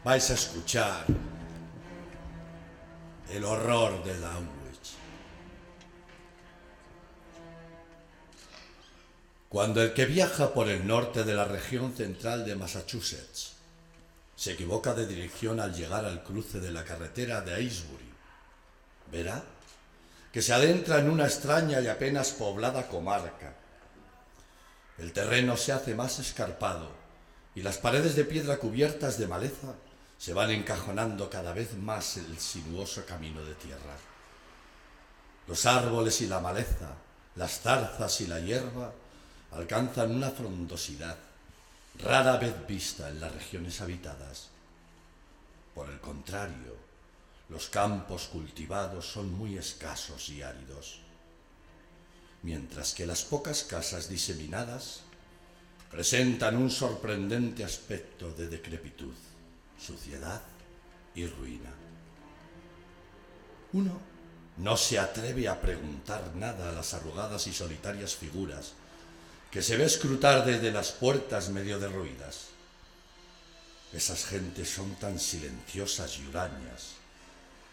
vais a escuchar el horror de Dunwich. Cuando el que viaja por el norte de la región central de Massachusetts se equivoca de dirección al llegar al cruce de la carretera de Aylesbury, verá que se adentra en una extraña y apenas poblada comarca. El terreno se hace más escarpado y las paredes de piedra cubiertas de maleza se van encajonando cada vez más el sinuoso camino de tierra. Los árboles y la maleza, las zarzas y la hierba alcanzan una frondosidad rara vez vista en las regiones habitadas. Por el contrario, los campos cultivados son muy escasos y áridos, mientras que las pocas casas diseminadas presentan un sorprendente aspecto de decrepitud, suciedad y ruina. Uno no se atreve a preguntar nada a las arrugadas y solitarias figuras que se ve escrutar desde las puertas medio derruidas. Esas gentes son tan silenciosas y hurañas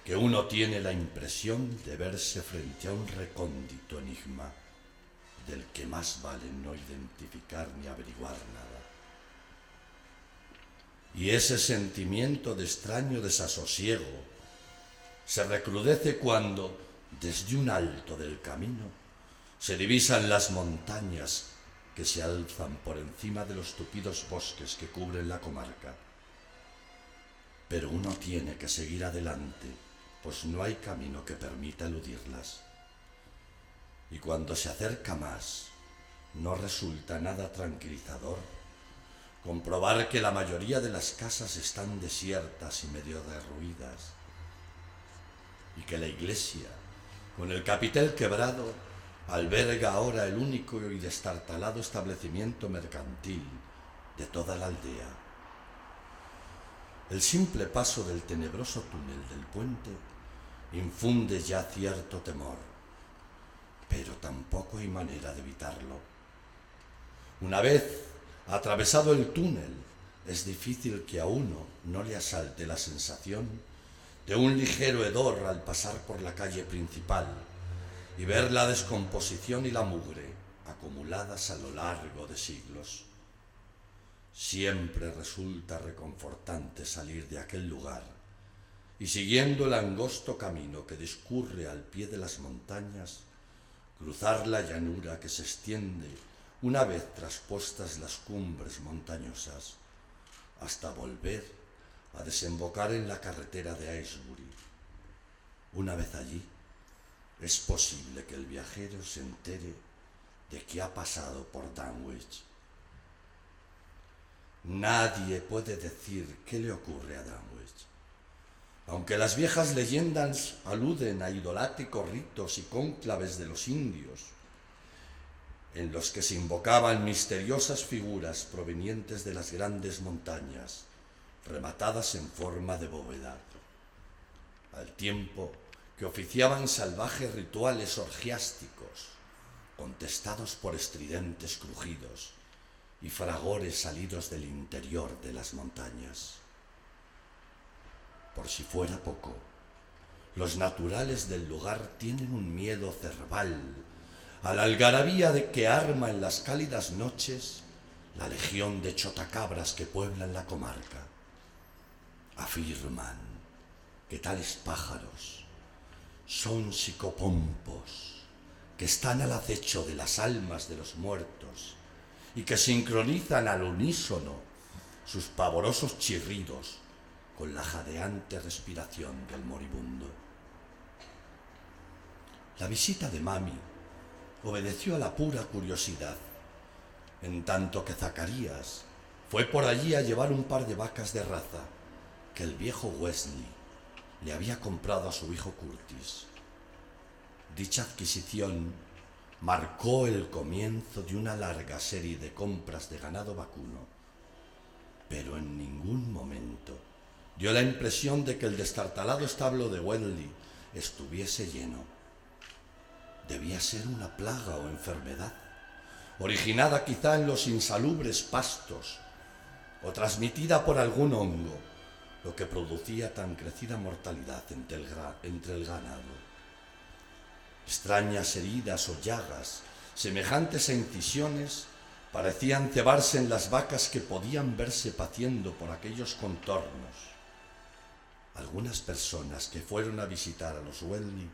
que uno tiene la impresión de verse frente a un recóndito enigma del que más vale no identificar ni averiguar nada. Y ese sentimiento de extraño desasosiego se recrudece cuando, desde un alto del camino, se divisan las montañas que se alzan por encima de los tupidos bosques que cubren la comarca. Pero uno tiene que seguir adelante, pues no hay camino que permita eludirlas. Y cuando se acerca más, no resulta nada tranquilizador comprobar que la mayoría de las casas están desiertas y medio derruidas, y que la iglesia, con el capitel quebrado, alberga ahora el único y destartalado establecimiento mercantil de toda la aldea. El simple paso del tenebroso túnel del puente infunde ya cierto temor, pero tampoco hay manera de evitarlo. Una vez atravesado el túnel, es difícil que a uno no le asalte la sensación de un ligero hedor al pasar por la calle principal y ver la descomposición y la mugre acumuladas a lo largo de siglos. Siempre resulta reconfortante salir de aquel lugar y, siguiendo el angosto camino que discurre al pie de las montañas, cruzar la llanura que se extiende una vez traspuestas las cumbres montañosas, hasta volver a desembocar en la carretera de Aylesbury. Una vez allí, es posible que el viajero se entere de que ha pasado por Dunwich. Nadie puede decir qué le ocurre a Dunwich, aunque las viejas leyendas aluden a idolátricos ritos y cónclaves de los indios, en los que se invocaban misteriosas figuras provenientes de las grandes montañas, rematadas en forma de bóveda, al tiempo que oficiaban salvajes rituales orgiásticos, contestados por estridentes crujidos y fragores salidos del interior de las montañas. Por si fuera poco, los naturales del lugar tienen un miedo cerval a la algarabía de que arma en las cálidas noches la legión de chotacabras que pueblan la comarca. Afirman que tales pájaros son psicopompos que están al acecho de las almas de los muertos y que sincronizan al unísono sus pavorosos chirridos con la jadeante respiración del moribundo. La visita de Mami obedeció a la pura curiosidad, en tanto que Zacarías fue por allí a llevar un par de vacas de raza que el viejo Wesley le había comprado a su hijo Curtis. Dicha adquisición marcó el comienzo de una larga serie de compras de ganado vacuno, pero en ningún momento dio la impresión de que el destartalado establo de Wesley estuviese lleno. Debía ser una plaga o enfermedad, originada quizá en los insalubres pastos o transmitida por algún hongo, lo que producía tan crecida mortalidad entre el ganado. Extrañas heridas o llagas, semejantes a incisiones, parecían cebarse en las vacas que podían verse paciendo por aquellos contornos. Algunas personas que fueron a visitar a los Wesley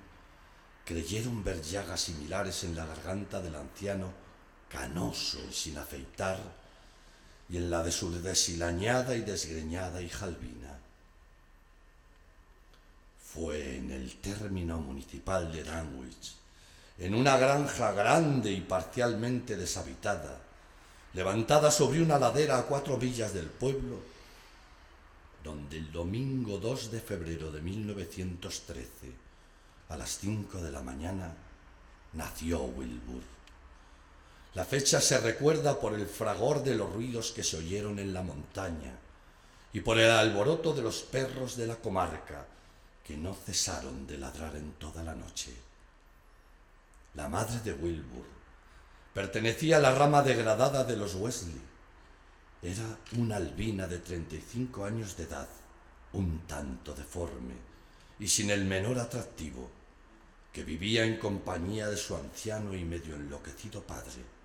creyeron ver llagas similares en la garganta del anciano, canoso y sin afeitar, y en la de su deshilañada y desgreñada hija Albina. Fue en el término municipal de Danwich, en una granja grande y parcialmente deshabitada, levantada sobre una ladera a 4 millas del pueblo, donde el domingo 2 de febrero de 1913, a las 5 de la mañana, nació Wilbur. La fecha se recuerda por el fragor de los ruidos que se oyeron en la montaña y por el alboroto de los perros de la comarca, que no cesaron de ladrar en toda la noche. La madre de Wilbur pertenecía a la rama degradada de los Wesley. Era una albina de 35 años de edad, un tanto deforme y sin el menor atractivo, que vivía en compañía de su anciano y medio enloquecido padre.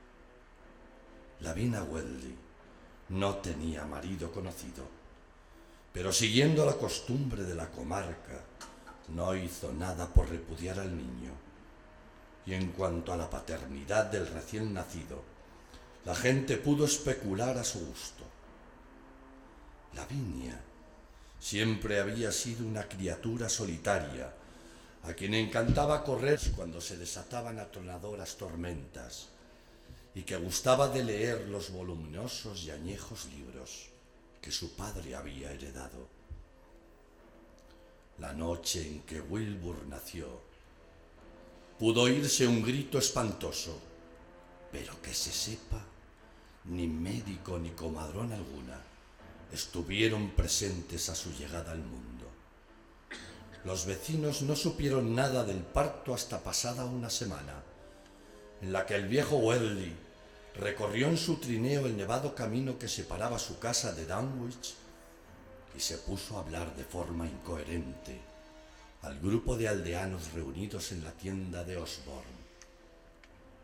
Lavinia Wesley no tenía marido conocido, pero siguiendo la costumbre de la comarca, no hizo nada por repudiar al niño. Y en cuanto a la paternidad del recién nacido, la gente pudo especular a su gusto. Lavinia siempre había sido una criatura solitaria, a quien encantaba correr cuando se desataban atronadoras tormentas, y que gustaba de leer los voluminosos y añejos libros que su padre había heredado. La noche en que Wilbur nació, pudo oírse un grito espantoso, pero que se sepa, ni médico ni comadrón alguna estuvieron presentes a su llegada al mundo. Los vecinos no supieron nada del parto hasta pasada una semana, en la que el viejo Wesley recorrió en su trineo el nevado camino que separaba su casa de Danwich y se puso a hablar de forma incoherente al grupo de aldeanos reunidos en la tienda de Osborne.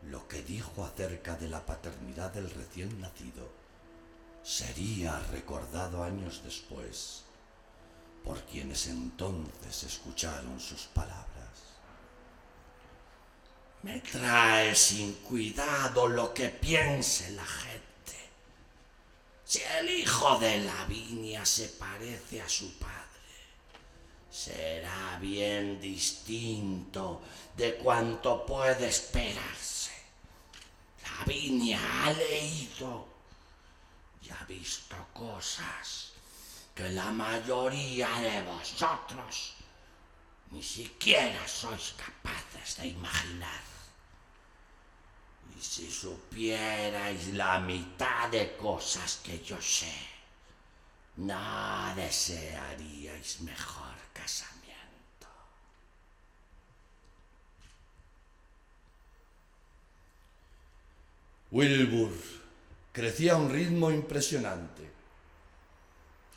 Lo que dijo acerca de la paternidad del recién nacido sería recordado años después por quienes entonces escucharon sus palabras. Me trae sin cuidado lo que piense la gente. Si el hijo de Lavinia se parece a su padre, será bien distinto de cuanto puede esperarse. Lavinia ha leído y ha visto cosas que la mayoría de vosotros ni siquiera sois capaces de imaginar. Y si supierais la mitad de cosas que yo sé, no desearíais mejor casamiento. Wilbur crecía a un ritmo impresionante.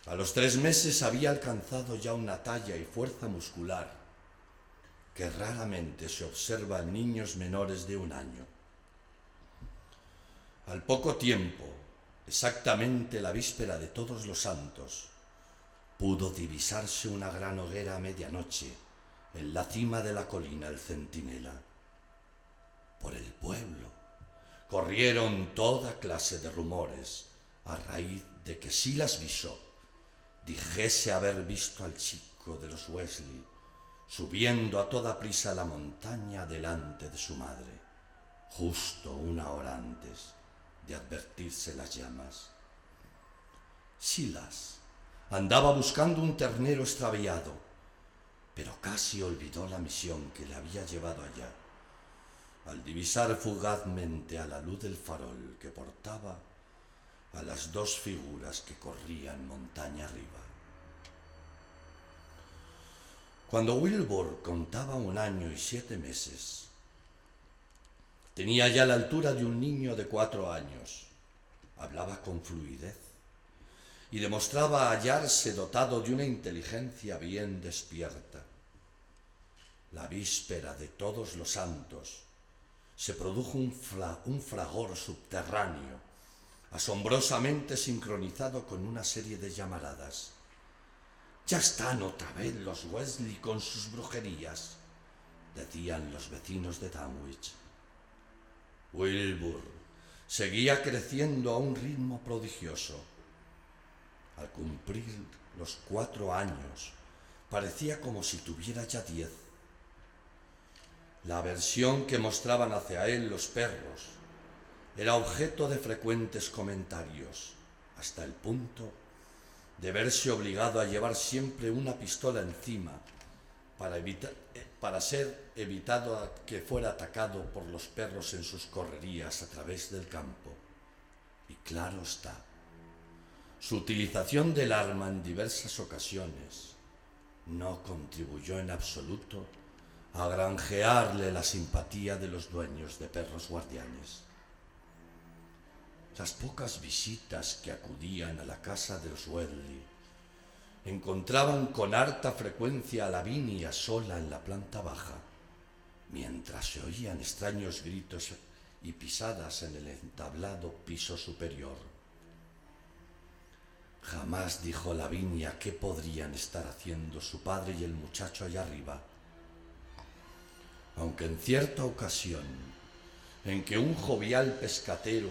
A los 3 meses había alcanzado ya una talla y fuerza muscular que raramente se observa en niños menores de 1 año. Al poco tiempo, exactamente la víspera de Todos los Santos, pudo divisarse una gran hoguera a medianoche en la cima de la colina El Centinela. Por el pueblo corrieron toda clase de rumores a raíz de que Silas Bishop dijese haber visto al chico de los Wesley subiendo a toda prisa la montaña delante de su madre, justo 1 hora antes de advertirse las llamas. Silas andaba buscando un ternero extraviado, pero casi olvidó la misión que le había llevado allá, al divisar fugazmente a la luz del farol que portaba a las 2 figuras que corrían montaña arriba. Cuando Wilbur contaba 1 año y 7 meses, tenía ya la altura de un niño de 4 años, hablaba con fluidez y demostraba hallarse dotado de una inteligencia bien despierta. La víspera de Todos los Santos se produjo un fragor subterráneo, asombrosamente sincronizado con una serie de llamaradas. «Ya están otra vez los Weasley con sus brujerías», decían los vecinos de Dunwich. Wilbur seguía creciendo a un ritmo prodigioso. Al cumplir los 4 años, parecía como si tuviera ya 10. La aversión que mostraban hacia él los perros era objeto de frecuentes comentarios, hasta el punto de verse obligado a llevar siempre una pistola encima para ser evitado que fuera atacado por los perros en sus correrías a través del campo. Y claro está, su utilización del arma en diversas ocasiones no contribuyó en absoluto a granjearle la simpatía de los dueños de perros guardianes. Las pocas visitas que acudían a la casa de los Weasley encontraban con harta frecuencia a Lavinia sola en la planta baja, mientras se oían extraños gritos y pisadas en el entablado piso superior. Jamás dijo Lavinia qué podrían estar haciendo su padre y el muchacho allá arriba, aunque en cierta ocasión, en que un jovial pescatero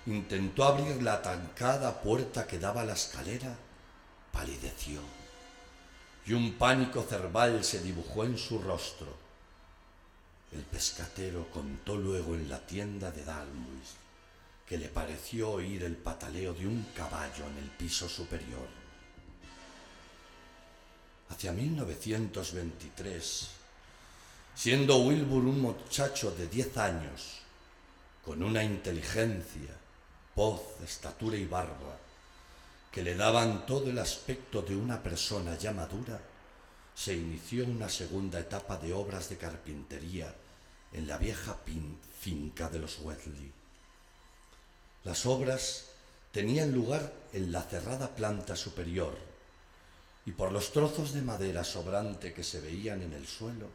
intentó abrir la tancada puerta que daba a la escalera, palideció y un pánico cerval se dibujó en su rostro. El pescatero contó luego en la tienda de Dalmuis que le pareció oír el pataleo de un caballo en el piso superior. Hacia 1923, siendo Wilbur un muchacho de 10 años, con una inteligencia, voz, estatura y barba que le daban todo el aspecto de una persona ya madura, se inició una segunda etapa de obras de carpintería en la vieja finca de los Weasley. Las obras tenían lugar en la cerrada planta superior, y por los trozos de madera sobrante que se veían en el suelo,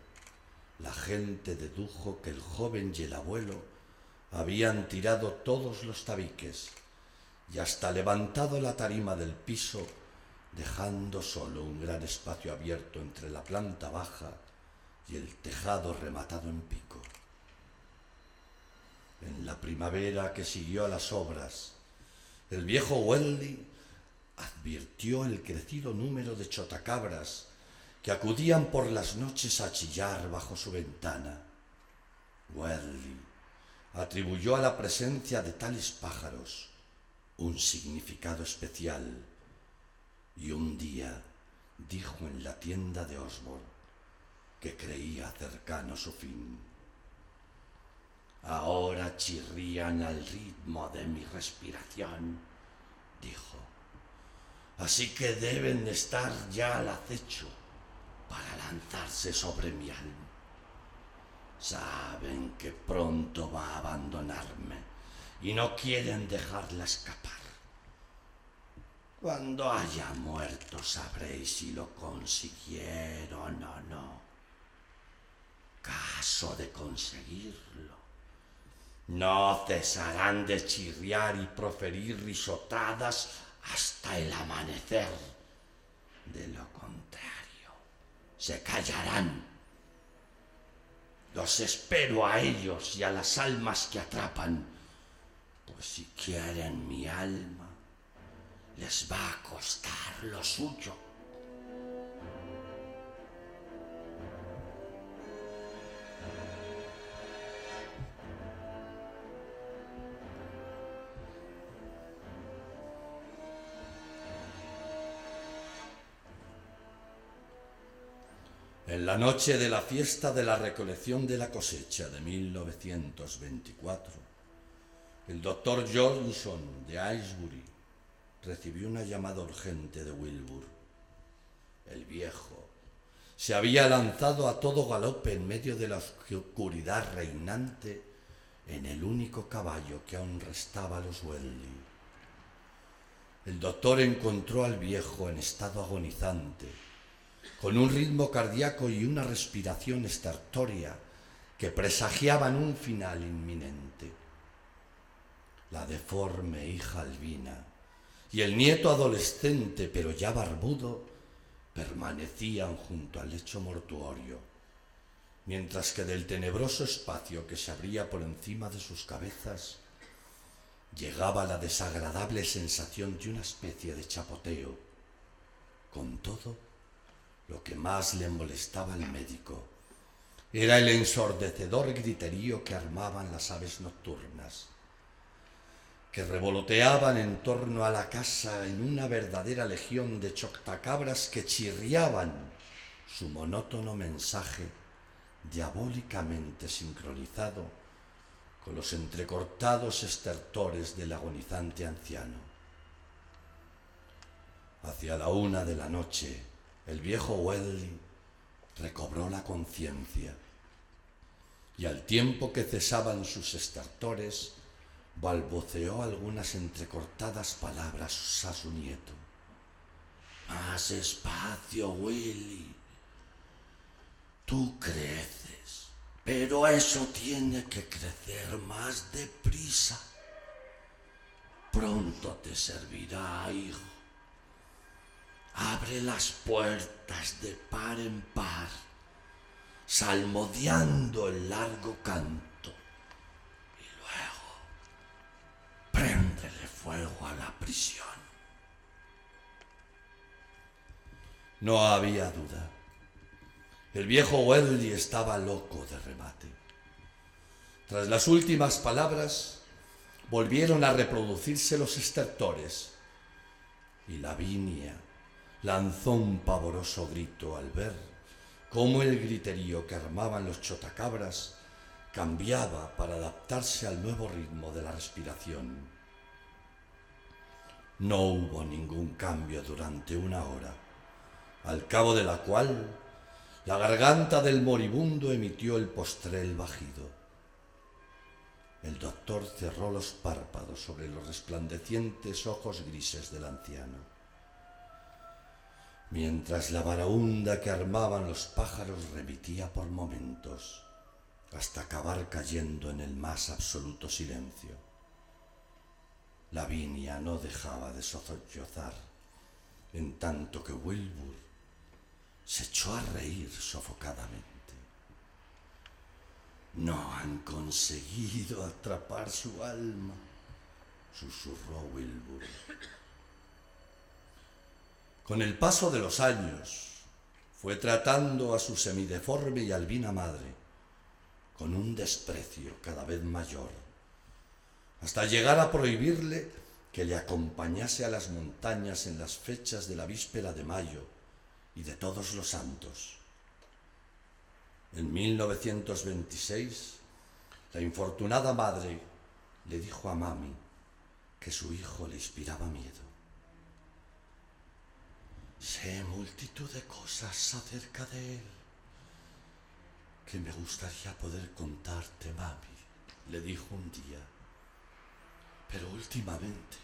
la gente dedujo que el joven y el abuelo habían tirado todos los tabiques y hasta levantado la tarima del piso, dejando solo un gran espacio abierto entre la planta baja y el tejado rematado en pico. En la primavera que siguió a las obras, el viejo Weasley advirtió el crecido número de chotacabras que acudían por las noches a chillar bajo su ventana. Weasley atribuyó a la presencia de tales pájaros un significado especial y un día dijo en la tienda de Osborne que creía cercano su fin. «Ahora chirrían al ritmo de mi respiración», dijo, «así que deben estar ya al acecho para lanzarse sobre mi alma. Saben que pronto va a abandonarme y no quieren dejarla escapar. Cuando haya muerto sabréis si lo consiguieron o no. Caso de conseguirlo, no cesarán de chirriar y proferir risotadas hasta el amanecer. De lo contrario, se callarán. Los espero a ellos y a las almas que atrapan, pues si quieren mi alma, les va a costar lo suyo». En la noche de la fiesta de la recolección de la cosecha de 1924, el doctor Johnson de Aylesbury recibió una llamada urgente de Wilbur. El viejo se había lanzado a todo galope en medio de la oscuridad reinante en el único caballo que aún restaba a los Weasley. el doctor encontró al viejo en estado agonizante, con un ritmo cardíaco y una respiración estertórea que presagiaban un final inminente. La deforme hija Albina y el nieto adolescente, pero ya barbudo, permanecían junto al lecho mortuorio, mientras que del tenebroso espacio que se abría por encima de sus cabezas llegaba la desagradable sensación de una especie de chapoteo. Con todo, lo que más le molestaba al médico era el ensordecedor griterío que armaban las aves nocturnas, que revoloteaban en torno a la casa en una verdadera legión de chotacabras que chirriaban su monótono mensaje diabólicamente sincronizado con los entrecortados estertores del agonizante anciano. Hacia la 1 de la noche, el viejo Weldy recobró la conciencia y al tiempo que cesaban sus estertores, balbuceó algunas entrecortadas palabras a su nieto. «Más espacio, Willy. Tú creces, pero eso tiene que crecer más deprisa. Pronto te servirá, hijo. Abre las puertas de par en par, salmodiando el largo canto, y luego préndele fuego a la prisión». No había duda. El viejo Weldy estaba loco de remate. Tras las últimas palabras, volvieron a reproducirse los estertores, y Lavinia lanzó un pavoroso grito al ver cómo el griterío que armaban los chotacabras cambiaba para adaptarse al nuevo ritmo de la respiración. No hubo ningún cambio durante 1 hora, al cabo de la cual la garganta del moribundo emitió el postrel vagido. El doctor cerró los párpados sobre los resplandecientes ojos grises del anciano, mientras la baraúnda que armaban los pájaros remitía por momentos, hasta acabar cayendo en el más absoluto silencio. Lavinia no dejaba de sollozar, en tanto que Wilbur se echó a reír sofocadamente. «No han conseguido atrapar su alma», susurró Wilbur. Con el paso de los años, fue tratando a su semideforme y albina madre con un desprecio cada vez mayor, hasta llegar a prohibirle que le acompañase a las montañas en las fechas de la víspera de mayo y de Todos los Santos. En 1926, la infortunada madre le dijo a mami que su hijo le inspiraba miedo. «Sé multitud de cosas acerca de él que me gustaría poder contarte, mami», le dijo un día. «Pero últimamente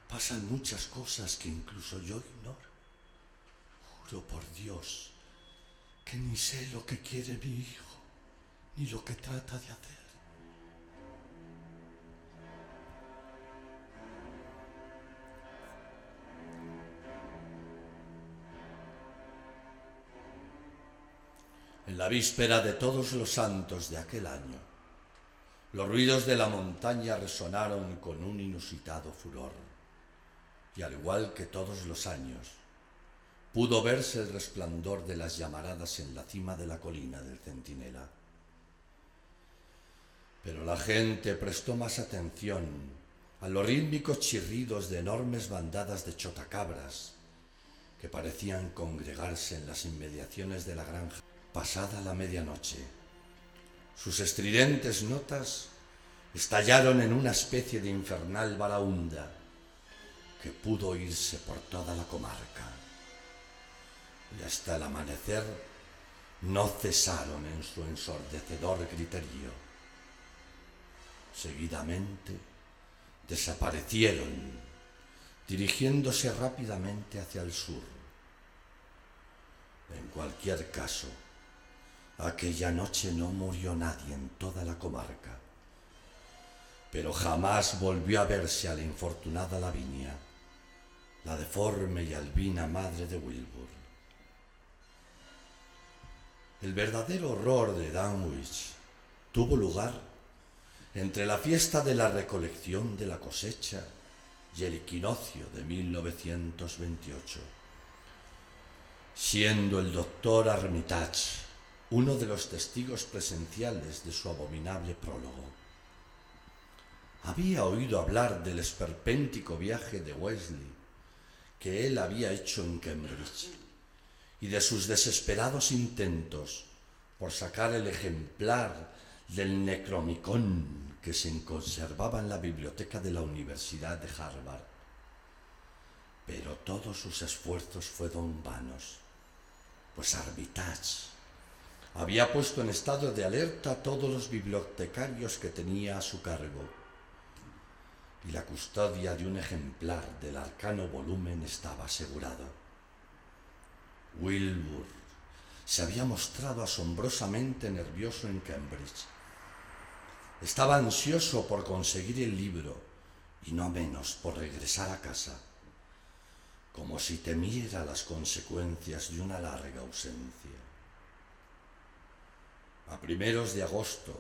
pasan muchas cosas que incluso yo ignoro. Juro por Dios que ni sé lo que quiere mi hijo, ni lo que trata de hacer». En la víspera de Todos los Santos de aquel año, los ruidos de la montaña resonaron con un inusitado furor, y al igual que todos los años, pudo verse el resplandor de las llamaradas en la cima de la colina del Centinela. Pero la gente prestó más atención a los rítmicos chirridos de enormes bandadas de chotacabras que parecían congregarse en las inmediaciones de la granja pasada la medianoche. Sus estridentes notas estallaron en una especie de infernal baraúnda que pudo oírse por toda la comarca, y hasta el amanecer no cesaron en su ensordecedor griterío. Seguidamente desaparecieron, dirigiéndose rápidamente hacia el sur. En cualquier caso, aquella noche no murió nadie en toda la comarca, pero jamás volvió a verse a la infortunada Lavinia, la deforme y albina madre de Wilbur. El verdadero horror de Dunwich tuvo lugar entre la fiesta de la recolección de la cosecha y el equinoccio de 1928, siendo el doctor Armitage uno de los testigos presenciales de su abominable prólogo. Había oído hablar del esperpéntico viaje de Wesley que él había hecho en Cambridge y de sus desesperados intentos por sacar el ejemplar del Necronomicon que se conservaba en la biblioteca de la Universidad de Harvard. Pero todos sus esfuerzos fueron vanos, pues Armitage había puesto en estado de alerta a todos los bibliotecarios que tenía a su cargo, y la custodia de un ejemplar del arcano volumen estaba asegurada. Wilbur se había mostrado asombrosamente nervioso en Cambridge. Estaba ansioso por conseguir el libro y no menos por regresar a casa, como si temiera las consecuencias de una larga ausencia. A primeros de agosto,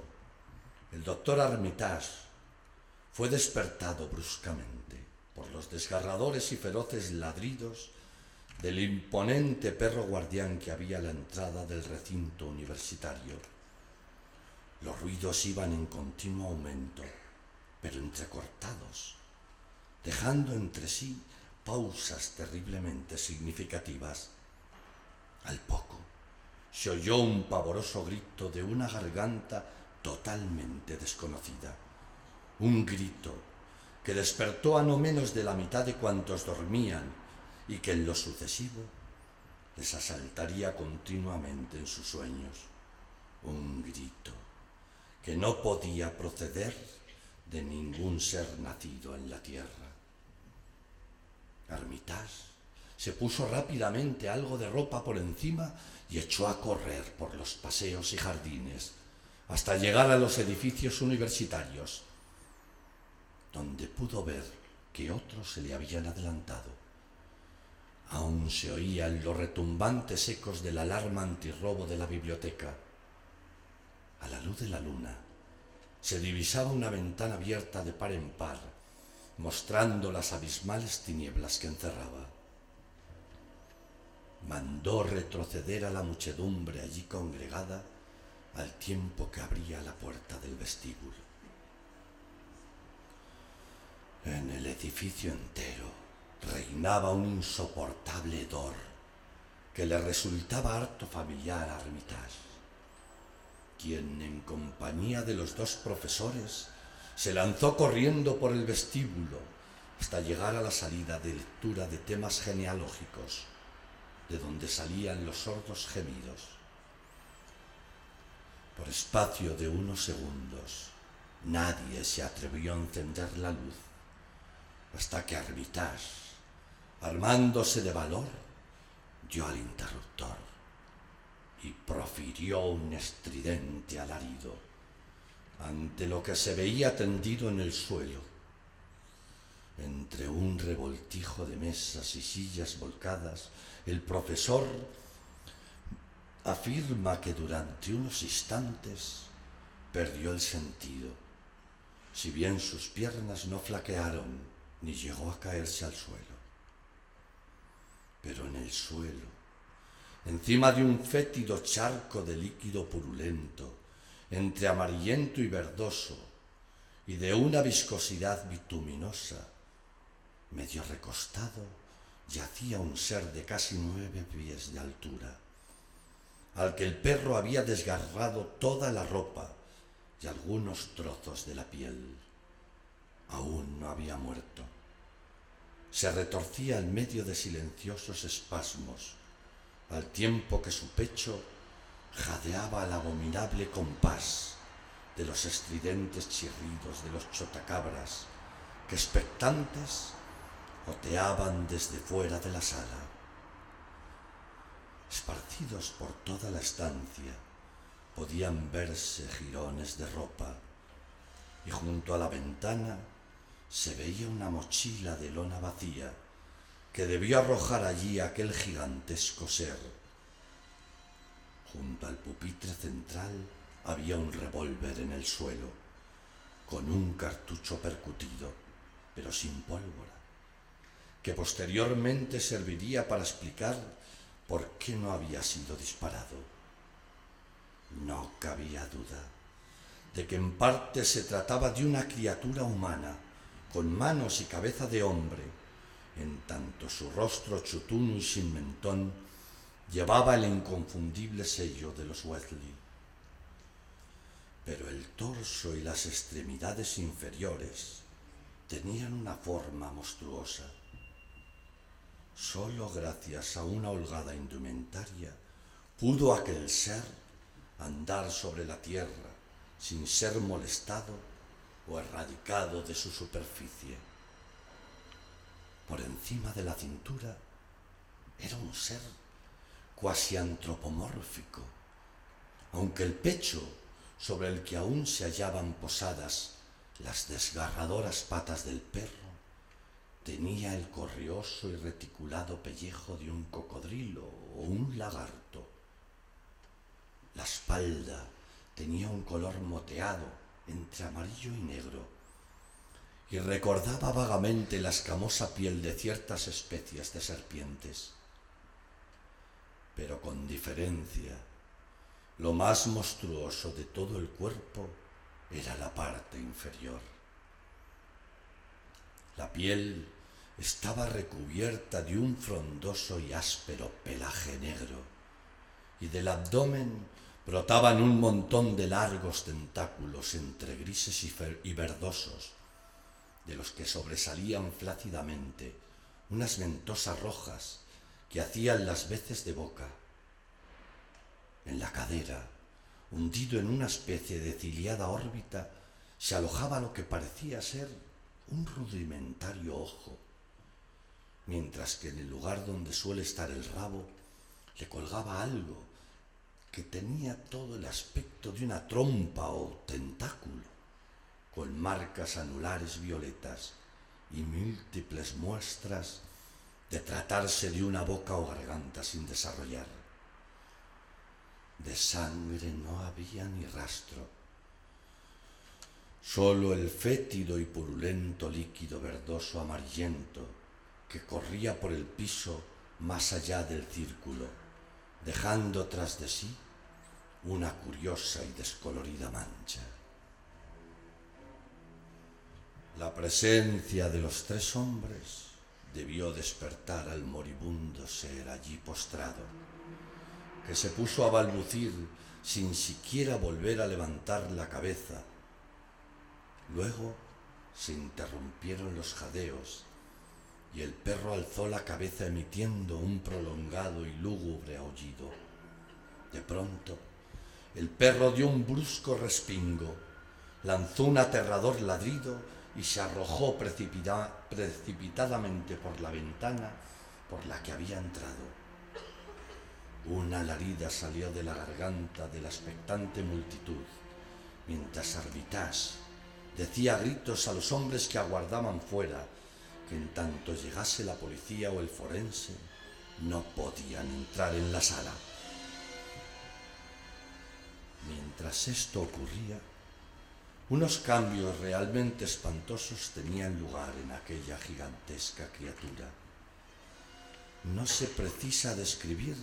el doctor Armitage fue despertado bruscamente por los desgarradores y feroces ladridos del imponente perro guardián que había a la entrada del recinto universitario. Los ruidos iban en continuo aumento, pero entrecortados, dejando entre sí pausas terriblemente significativas. Al poco, se oyó un pavoroso grito de una garganta totalmente desconocida. Un grito que despertó a no menos de la mitad de cuantos dormían y que en lo sucesivo les asaltaría continuamente en sus sueños. Un grito que no podía proceder de ningún ser nacido en la tierra. Armitage se puso rápidamente algo de ropa por encima y echó a correr por los paseos y jardines hasta llegar a los edificios universitarios, donde pudo ver que otros se le habían adelantado. Aún se oían los retumbantes ecos de la alarma antirrobo de la biblioteca. A la luz de la luna se divisaba una ventana abierta de par en par, mostrando las abismales tinieblas que encerraba. Mandó retroceder a la muchedumbre allí congregada al tiempo que abría la puerta del vestíbulo. En el edificio entero reinaba un insoportable hedor que le resultaba harto familiar a Armitage, quien, en compañía de los dos profesores, se lanzó corriendo por el vestíbulo hasta llegar a la salida de lectura de temas genealógicos, de donde salían los sordos gemidos. Por espacio de unos segundos, nadie se atrevió a encender la luz, hasta que Armitage, armándose de valor, dio al interruptor y profirió un estridente alarido ante lo que se veía tendido en el suelo, entre un revoltijo de mesas y sillas volcadas. El profesor afirma que durante unos instantes perdió el sentido, si bien sus piernas no flaquearon ni llegó a caerse al suelo. Pero en el suelo, encima de un fétido charco de líquido purulento, entre amarillento y verdoso, y de una viscosidad bituminosa, medio recostado, yacía un ser de casi 9 pies de altura, al que el perro había desgarrado toda la ropa y algunos trozos de la piel. Aún no había muerto. Se retorcía en medio de silenciosos espasmos, al tiempo que su pecho jadeaba al abominable compás de los estridentes chirridos de los chotacabras que, expectantes, oteaban desde fuera de la sala. Esparcidos por toda la estancia podían verse jirones de ropa, y junto a la ventana se veía una mochila de lona vacía que debió arrojar allí aquel gigantesco ser. Junto al pupitre central había un revólver en el suelo, con un cartucho percutido, pero sin pólvora, que posteriormente serviría para explicar por qué no había sido disparado. No cabía duda de que en parte se trataba de una criatura humana, con manos y cabeza de hombre, en tanto su rostro chutuno y sin mentón llevaba el inconfundible sello de los Weasley. Pero el torso y las extremidades inferiores tenían una forma monstruosa. Solo gracias a una holgada indumentaria pudo aquel ser andar sobre la tierra sin ser molestado o erradicado de su superficie. Por encima de la cintura era un ser cuasi antropomórfico, aunque el pecho, sobre el que aún se hallaban posadas las desgarradoras patas del perro, tenía el correoso y reticulado pellejo de un cocodrilo o un lagarto. La espalda tenía un color moteado entre amarillo y negro, y recordaba vagamente la escamosa piel de ciertas especies de serpientes. Pero con diferencia, lo más monstruoso de todo el cuerpo era la parte inferior. La piel estaba recubierta de un frondoso y áspero pelaje negro, y del abdomen brotaban un montón de largos tentáculos entre grises y verdosos, de los que sobresalían flácidamente unas ventosas rojas que hacían las veces de boca. En la cadera, hundido en una especie de ciliada órbita, se alojaba lo que parecía ser un rudimentario ojo, mientras que en el lugar donde suele estar el rabo le colgaba algo que tenía todo el aspecto de una trompa o tentáculo, con marcas anulares violetas y múltiples muestras de tratarse de una boca o garganta sin desarrollar. De sangre no había ni rastro, solo el fétido y purulento líquido verdoso amarillento que corría por el piso más allá del círculo, dejando tras de sí una curiosa y descolorida mancha. La presencia de los tres hombres debió despertar al moribundo ser allí postrado, que se puso a balbucir sin siquiera volver a levantar la cabeza. Luego se interrumpieron los jadeos y el perro alzó la cabeza emitiendo un prolongado y lúgubre aullido. De pronto, el perro dio un brusco respingo, lanzó un aterrador ladrido y se arrojó precipitadamente por la ventana por la que había entrado. Una alarido salió de la garganta de la expectante multitud, mientras Armitage decía a gritos a los hombres que aguardaban fuera que en tanto llegase la policía o el forense no podían entrar en la sala. Mientras esto ocurría, unos cambios realmente espantosos tenían lugar en aquella gigantesca criatura. No se precisa describir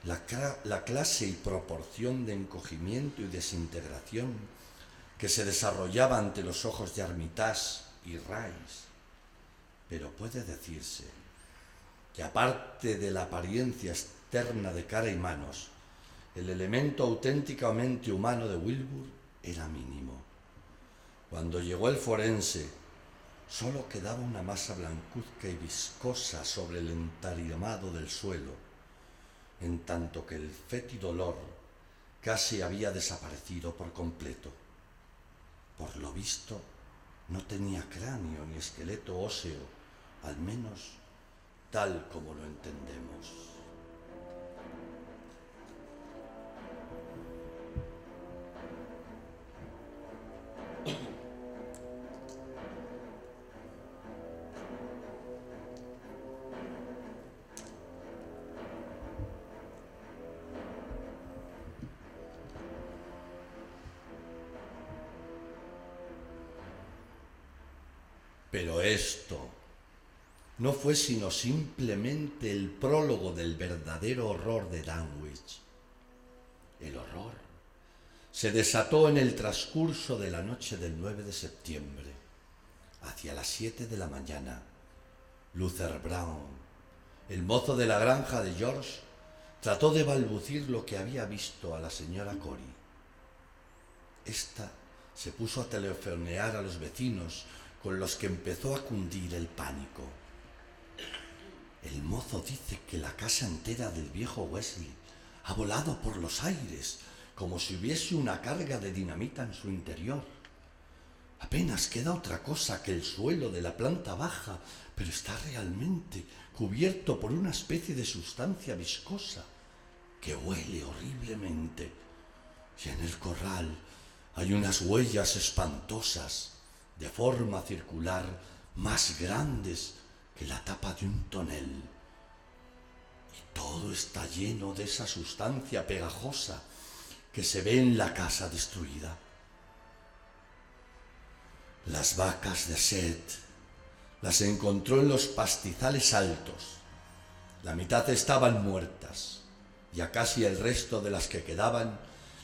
la clase y proporción de encogimiento y desintegración que se desarrollaba ante los ojos de Armitage y Rice, pero puede decirse que aparte de la apariencia externa de cara y manos, el elemento auténticamente humano de Wilbur era mínimo. Cuando llegó el forense, solo quedaba una masa blancuzca y viscosa sobre el entarimado del suelo, en tanto que el fétido olor casi había desaparecido por completo. Por lo visto, no tenía cráneo ni esqueleto óseo, al menos tal como lo entendemos. Pero esto no fue sino simplemente el prólogo del verdadero horror de Dunwich. El horror se desató en el transcurso de la noche del 9 de septiembre. Hacia las 7 de la mañana, Luther Brown, el mozo de la granja de George, trató de balbucir lo que había visto a la señora Corey. Esta se puso a telefonear a los vecinos, con los que empezó a cundir el pánico. El mozo dice que la casa entera del viejo Wesley ha volado por los aires, como si hubiese una carga de dinamita en su interior. Apenas queda otra cosa que el suelo de la planta baja, pero está realmente cubierto por una especie de sustancia viscosa que huele horriblemente. Y en el corral hay unas huellas espantosas, de forma circular, más grandes que la tapa de un tonel. Y todo está lleno de esa sustancia pegajosa que se ve en la casa destruida. Las vacas de Seth las encontró en los pastizales altos. La mitad estaban muertas y a casi el resto de las que quedaban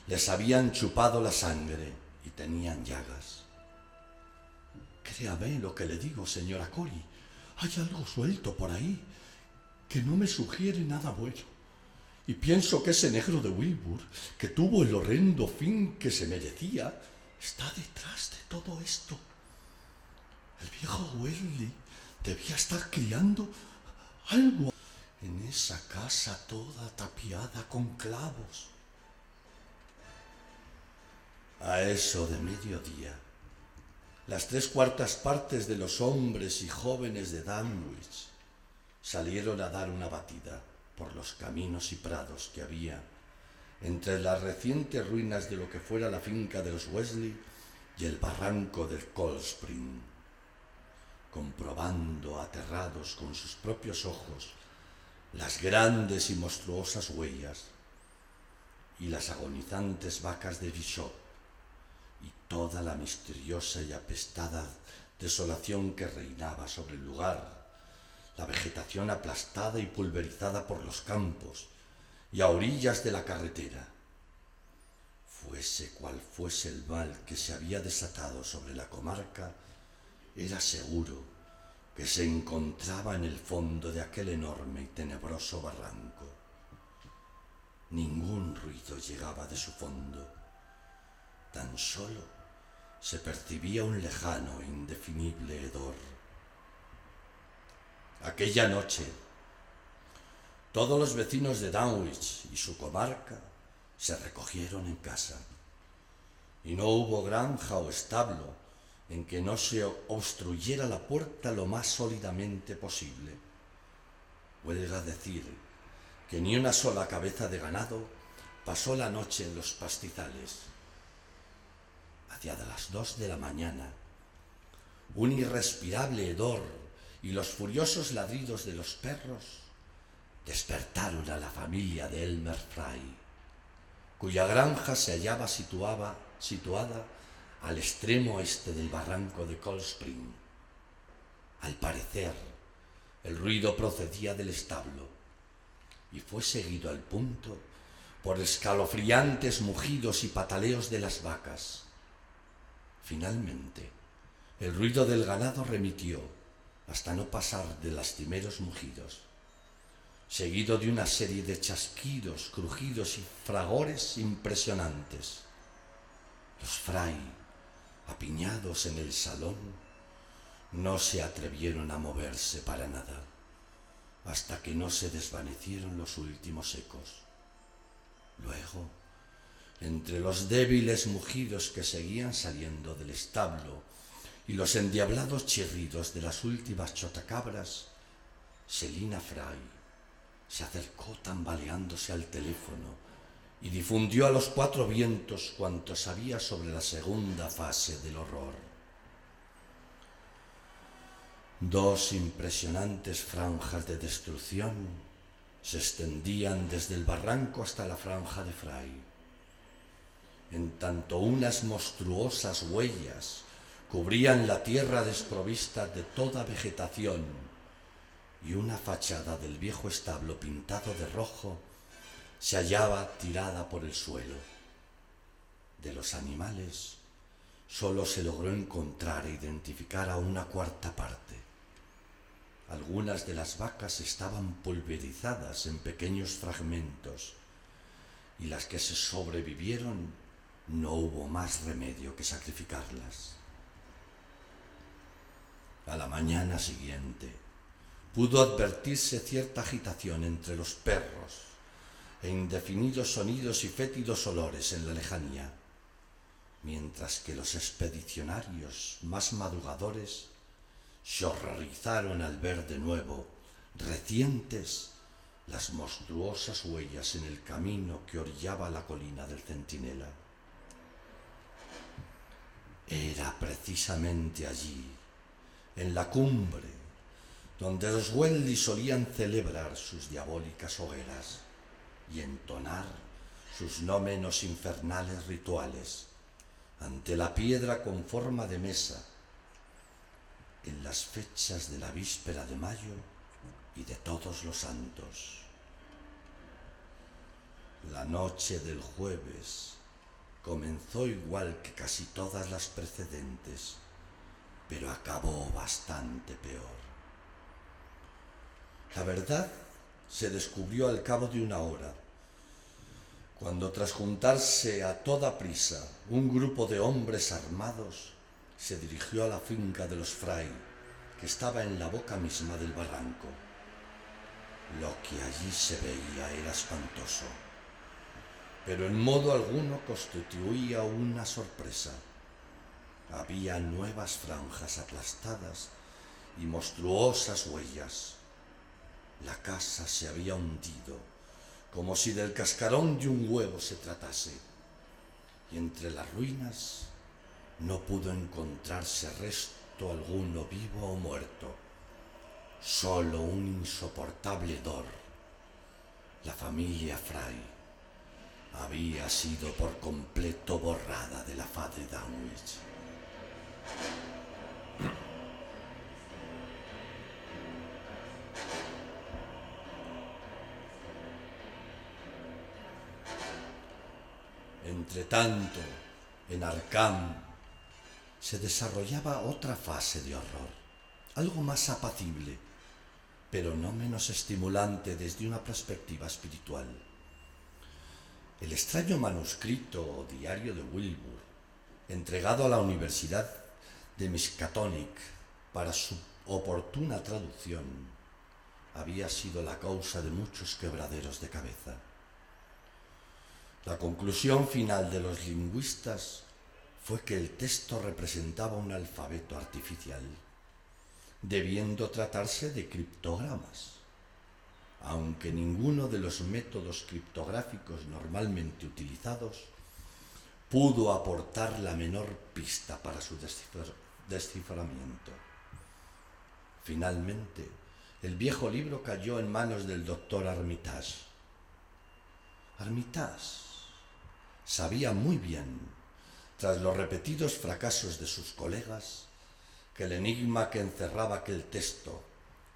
les habían chupado la sangre y tenían llagas. Créame lo que le digo, señora Corey. Hay algo suelto por ahí que no me sugiere nada bueno. Y pienso que ese negro de Wilbur, que tuvo el horrendo fin que se merecía, está detrás de todo esto. El viejo Wesley debía estar criando algo en esa casa toda tapiada con clavos. A eso de mediodía, las 3/4 partes de los hombres y jóvenes de Dunwich salieron a dar una batida por los caminos y prados que había entre las recientes ruinas de lo que fuera la finca de los Wesley y el barranco del Cold Spring, comprobando aterrados con sus propios ojos las grandes y monstruosas huellas y las agonizantes vacas de Bishop y toda la misteriosa y apestada desolación que reinaba sobre el lugar, la vegetación aplastada y pulverizada por los campos y a orillas de la carretera. Fuese cual fuese el mal que se había desatado sobre la comarca, era seguro que se encontraba en el fondo de aquel enorme y tenebroso barranco. Ningún ruido llegaba de su fondo. Tan solo se percibía un lejano e indefinible hedor. Aquella noche, todos los vecinos de Dunwich y su comarca se recogieron en casa, y no hubo granja o establo en que no se obstruyera la puerta lo más sólidamente posible. Huelga decir que ni una sola cabeza de ganado pasó la noche en los pastizales. Hacia las 2 de la mañana, un irrespirable hedor y los furiosos ladridos de los perros despertaron a la familia de Elmer Fry, cuya granja se hallaba situada al extremo oeste del barranco de Cold Spring. Al parecer, el ruido procedía del establo y fue seguido al punto por escalofriantes mugidos y pataleos de las vacas. Finalmente, el ruido del ganado remitió hasta no pasar de lastimeros mugidos, seguido de una serie de chasquidos, crujidos y fragores impresionantes. Los Fry, apiñados en el salón, no se atrevieron a moverse para nada, hasta que no se desvanecieron los últimos ecos. Luego, entre los débiles mugidos que seguían saliendo del establo y los endiablados chirridos de las últimas chotacabras, Selina Fry se acercó tambaleándose al teléfono y difundió a los cuatro vientos cuanto sabía sobre la segunda fase del horror. Dos impresionantes franjas de destrucción se extendían desde el barranco hasta la franja de Fry, en tanto unas monstruosas huellas cubrían la tierra desprovista de toda vegetación y una fachada del viejo establo pintado de rojo se hallaba tirada por el suelo. De los animales solo se logró encontrar e identificar a una cuarta parte. Algunas de las vacas estaban pulverizadas en pequeños fragmentos y las que se sobrevivieron no hubo más remedio que sacrificarlas. A la mañana siguiente pudo advertirse cierta agitación entre los perros e indefinidos sonidos y fétidos olores en la lejanía, mientras que los expedicionarios más madrugadores se horrorizaron al ver de nuevo, recientes, las monstruosas huellas en el camino que orillaba la colina del Centinela. Era precisamente allí, en la cumbre, donde los Weldy solían celebrar sus diabólicas hogueras y entonar sus no menos infernales rituales ante la piedra con forma de mesa, en las fechas de la víspera de mayo y de Todos los Santos. La noche del jueves comenzó igual que casi todas las precedentes, pero acabó bastante peor. La verdad se descubrió al cabo de una hora, cuando tras juntarse a toda prisa un grupo de hombres armados se dirigió a la finca de los Fry, que estaba en la boca misma del barranco. Lo que allí se veía era espantoso, pero en modo alguno constituía una sorpresa. Había nuevas franjas aplastadas y monstruosas huellas. La casa se había hundido, como si del cascarón de un huevo se tratase, y entre las ruinas no pudo encontrarse resto alguno vivo o muerto, solo un insoportable hedor. La familia Fry había sido por completo borrada de la faz de Dunwich. Entretanto, en Arkham se desarrollaba otra fase de horror, algo más apacible, pero no menos estimulante desde una perspectiva espiritual. El extraño manuscrito o diario de Wilbur, entregado a la Universidad de Miskatonic para su oportuna traducción, había sido la causa de muchos quebraderos de cabeza. La conclusión final de los lingüistas fue que el texto representaba un alfabeto artificial, debiendo tratarse de criptogramas, aunque ninguno de los métodos criptográficos normalmente utilizados pudo aportar la menor pista para su desciframiento. Finalmente, el viejo libro cayó en manos del doctor Armitage. Armitage sabía muy bien, tras los repetidos fracasos de sus colegas, que el enigma que encerraba aquel texto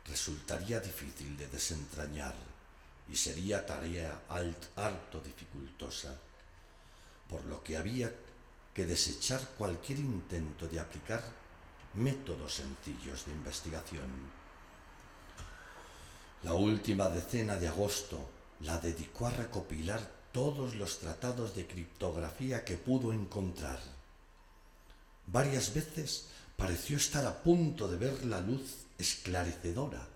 resultaría difícil de desentrañar y sería tarea harto dificultosa, por lo que había que desechar cualquier intento de aplicar métodos sencillos de investigación. La última decena de agosto la dedicó a recopilar todos los tratados de criptografía que pudo encontrar. Varias veces pareció estar a punto de ver la luz esclarecedora,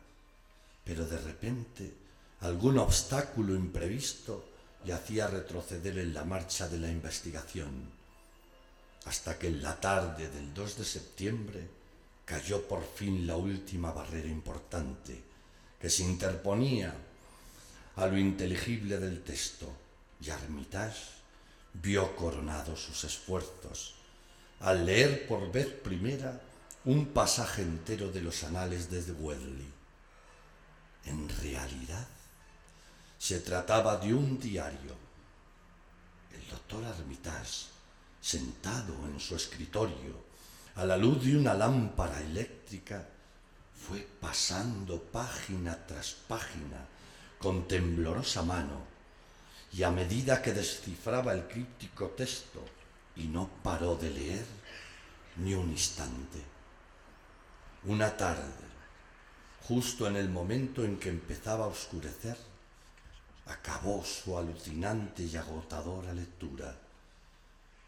pero de repente algún obstáculo imprevisto le hacía retroceder en la marcha de la investigación. hasta que en la tarde del 2 de septiembre cayó por fin la última barrera importante que se interponía a lo inteligible del texto, y Armitage vio coronados sus esfuerzos al leer por vez primera un pasaje entero de los anales de Dewdley. En realidad, se trataba de un diario. El doctor Armitage, sentado en su escritorio, a la luz de una lámpara eléctrica, fue pasando página tras página con temblorosa mano, y a medida que descifraba el críptico texto, y no paró de leer ni un instante. Una tarde, justo en el momento en que empezaba a oscurecer, acabó su alucinante y agotadora lectura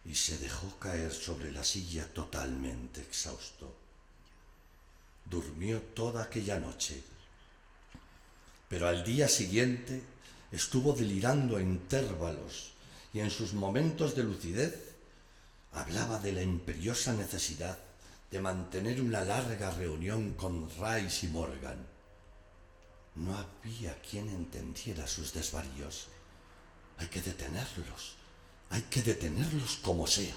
y se dejó caer sobre la silla totalmente exhausto. Durmió toda aquella noche, pero al día siguiente estuvo delirando a intervalos y en sus momentos de lucidez hablaba de la imperiosa necesidad de mantener una larga reunión con Rice y Morgan. No había quien entendiera sus desvaríos. Hay que detenerlos como sea.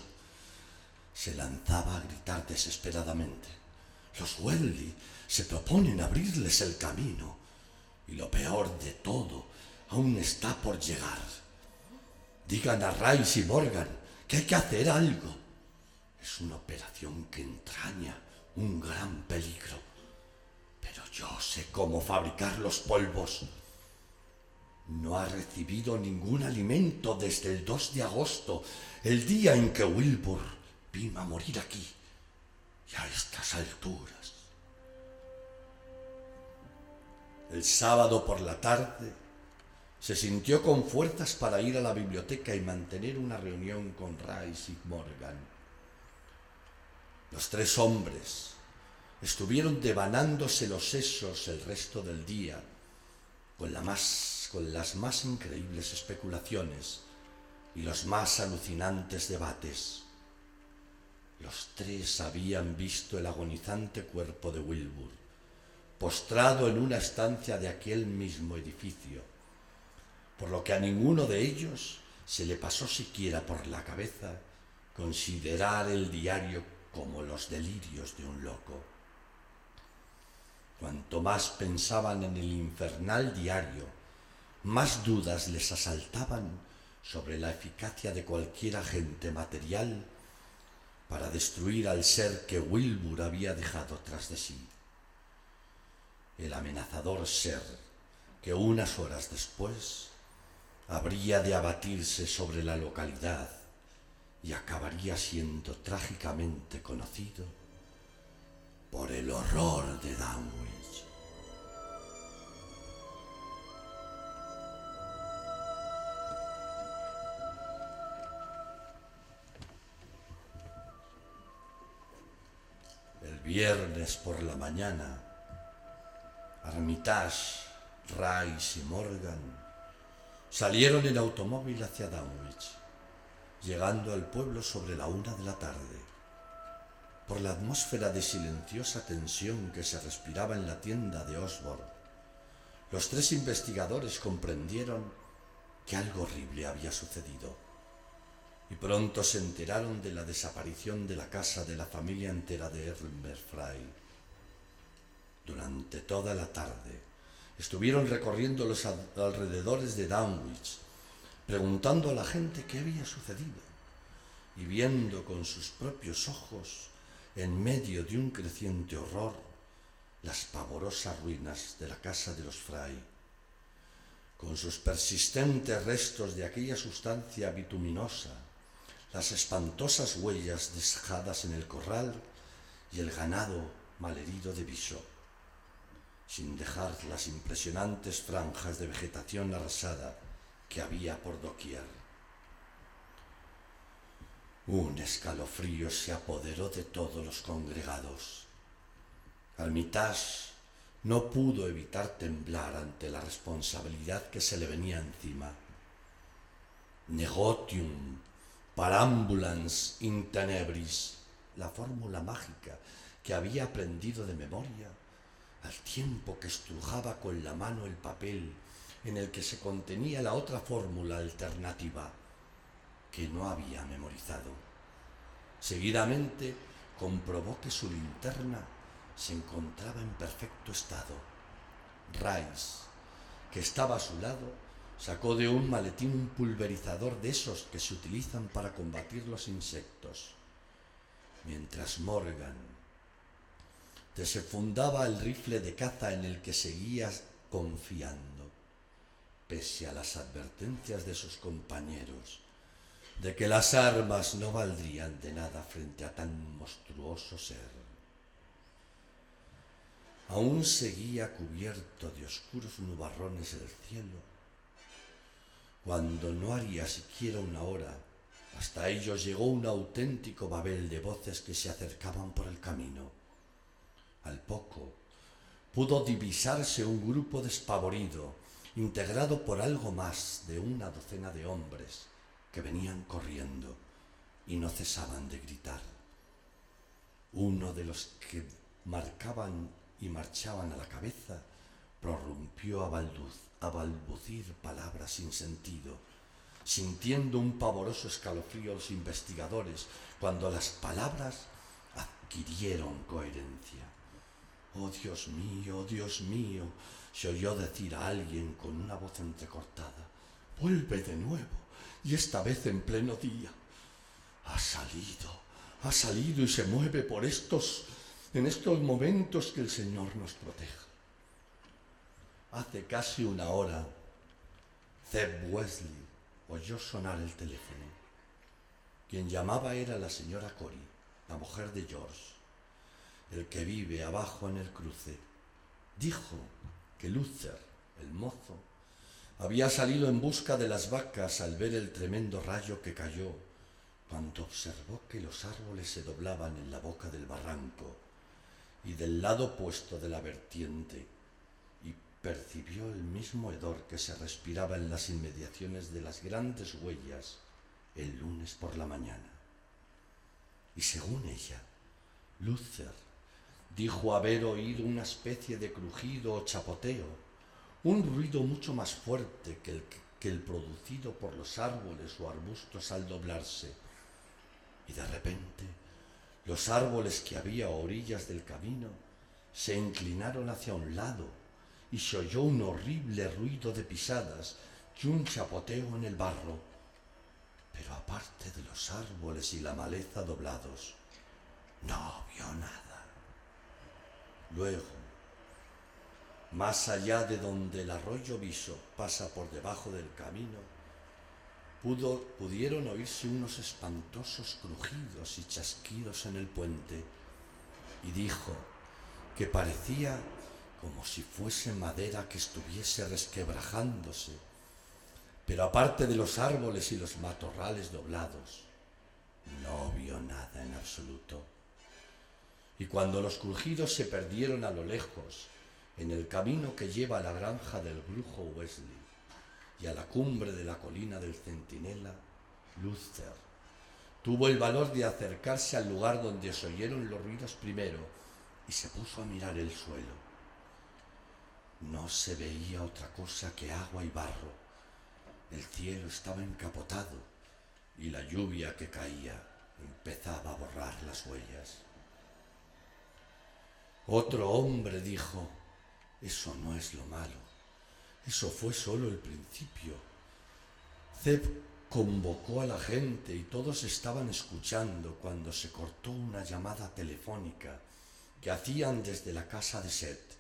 Se lanzaba a gritar desesperadamente. Los Dewdley se proponen abrirles el camino, y lo peor de todo aún está por llegar. Digan a Rice y Morgan que hay que hacer algo. Es una operación que entraña un gran peligro, pero yo sé cómo fabricar los polvos. No ha recibido ningún alimento desde el 2 de agosto, el día en que Wilbur vino a morir aquí, y a estas alturas. El sábado por la tarde se sintió con fuerzas para ir a la biblioteca y mantener una reunión con Rice y Morgan. Los tres hombres estuvieron devanándose los sesos el resto del día con las más increíbles especulaciones y los más alucinantes debates. Los tres habían visto el agonizante cuerpo de Wilbur, postrado en una estancia de aquel mismo edificio, por lo que a ninguno de ellos se le pasó siquiera por la cabeza considerar el diario como los delirios de un loco. Cuanto más pensaban en el infernal diario, más dudas les asaltaban sobre la eficacia de cualquier agente material para destruir al ser que Wilbur había dejado tras de sí. El amenazador ser que unas horas después habría de abatirse sobre la localidad y acabaría siendo trágicamente conocido por el horror de Dunwich. El viernes por la mañana, Armitage, Rice y Morgan salieron en automóvil hacia Dunwich, llegando al pueblo sobre la 1 de la tarde. Por la atmósfera de silenciosa tensión que se respiraba en la tienda de Osborne, los tres investigadores comprendieron que algo horrible había sucedido, y pronto se enteraron de la desaparición de la casa de la familia entera de Elmer Fry. Durante toda la tarde estuvieron recorriendo los alrededores de Dunwich, preguntando a la gente qué había sucedido y viendo con sus propios ojos, en medio de un creciente horror, las pavorosas ruinas de la casa de los Fry, con sus persistentes restos de aquella sustancia bituminosa, las espantosas huellas dejadas en el corral y el ganado malherido de Bishop, sin dejar las impresionantes franjas de vegetación arrasada que había por doquier. Un escalofrío se apoderó de todos los congregados. Armitage no pudo evitar temblar ante la responsabilidad que se le venía encima. Negotium Parambulans in tenebris, la fórmula mágica que había aprendido de memoria, al tiempo que estrujaba con la mano el papel en el que se contenía la otra fórmula alternativa que no había memorizado. Seguidamente comprobó que su linterna se encontraba en perfecto estado. Rice, que estaba a su lado, sacó de un maletín un pulverizador de esos que se utilizan para combatir los insectos, mientras Morgan desenfundaba el rifle de caza en el que seguía confiando, pese a las advertencias de sus compañeros de que las armas no valdrían de nada frente a tan monstruoso ser. Aún seguía cubierto de oscuros nubarrones el cielo, cuando no haría siquiera una hora, hasta ellos llegó un auténtico babel de voces que se acercaban por el camino. Al poco, pudo divisarse un grupo despavorido, integrado por algo más de una docena de hombres, que venían corriendo y no cesaban de gritar. Uno de los que marcaban y marchaban a la cabeza prorrumpió a balbucir palabras sin sentido, sintiendo un pavoroso escalofrío los investigadores cuando las palabras adquirieron coherencia. «Oh, Dios mío», se oyó decir a alguien con una voz entrecortada. «Vuelve de nuevo, y esta vez en pleno día. Ha salido y se mueve en estos momentos que el Señor nos proteja». Hace casi una hora, Zeb Wesley oyó sonar el teléfono. Quien llamaba era la señora Corey, la mujer de George, el que vive abajo en el cruce. Dijo que Luther, el mozo, había salido en busca de las vacas al ver el tremendo rayo que cayó, cuando observó que los árboles se doblaban en la boca del barranco y del lado opuesto de la vertiente, y percibió el mismo hedor que se respiraba en las inmediaciones de las grandes huellas el lunes por la mañana. Y según ella, Luther dijo haber oído una especie de crujido o chapoteo, un ruido mucho más fuerte que el producido por los árboles o arbustos al doblarse, y de repente los árboles que había a orillas del camino se inclinaron hacia un lado y se oyó un horrible ruido de pisadas y un chapoteo en el barro, pero aparte de los árboles y la maleza doblados, no vio nada. Luego, más allá de donde el arroyo Viso pasa por debajo del camino, pudieron oírse unos espantosos crujidos y chasquidos en el puente, y dijo que parecía como si fuese madera que estuviese resquebrajándose, pero aparte de los árboles y los matorrales doblados, no vio nada en absoluto. Y cuando los crujidos se perdieron a lo lejos, en el camino que lleva a la granja del brujo Wesley y a la cumbre de la colina del Centinela, Luther tuvo el valor de acercarse al lugar donde se oyeron los ruidos primero y se puso a mirar el suelo. No se veía otra cosa que agua y barro. El cielo estaba encapotado y la lluvia que caía empezaba a borrar las huellas. Otro hombre dijo: «Eso no es lo malo, eso fue solo el principio». Zeb convocó a la gente y todos estaban escuchando cuando se cortó una llamada telefónica que hacían desde la casa de Seth.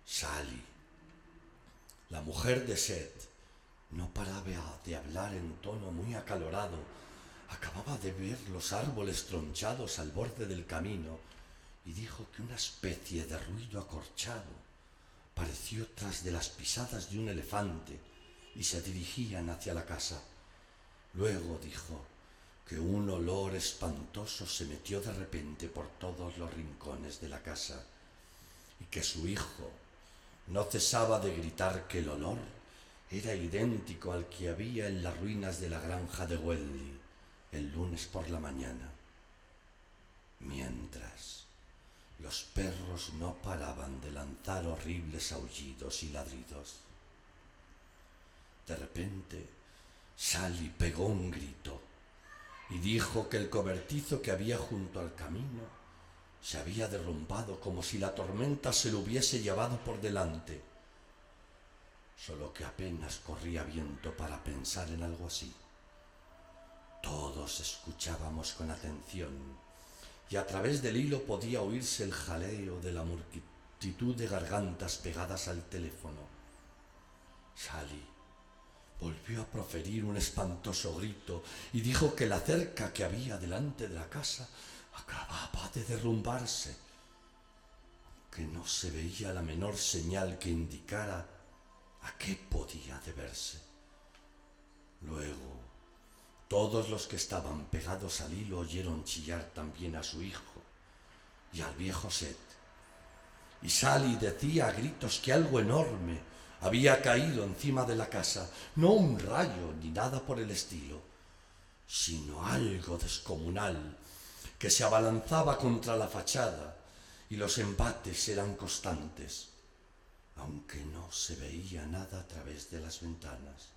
Sally, la mujer de Seth, no paraba de hablar en tono muy acalorado. Acababa de ver los árboles tronchados al borde del camino y dijo que una especie de ruido acorchado pareció tras de las pisadas de un elefante y se dirigían hacia la casa. Luego dijo que un olor espantoso se metió de repente por todos los rincones de la casa y que su hijo no cesaba de gritar que el olor era idéntico al que había en las ruinas de la granja de Wesley el lunes por la mañana, mientras los perros no paraban de lanzar horribles aullidos y ladridos. De repente, Sally pegó un grito y dijo que el cobertizo que había junto al camino se había derrumbado como si la tormenta se lo hubiese llevado por delante. Solo que apenas corría viento para pensar en algo así. Todos escuchábamos con atención y a través del hilo podía oírse el jaleo de la multitud de gargantas pegadas al teléfono. Sally volvió a proferir un espantoso grito y dijo que la cerca que había delante de la casa acababa de derrumbarse, que no se veía la menor señal que indicara a qué podía deberse. Luego, todos los que estaban pegados al hilo oyeron chillar también a su hijo y al viejo Seth. Y Sally decía a gritos que algo enorme había caído encima de la casa, no un rayo ni nada por el estilo, sino algo descomunal que se abalanzaba contra la fachada y los embates eran constantes, aunque no se veía nada a través de las ventanas.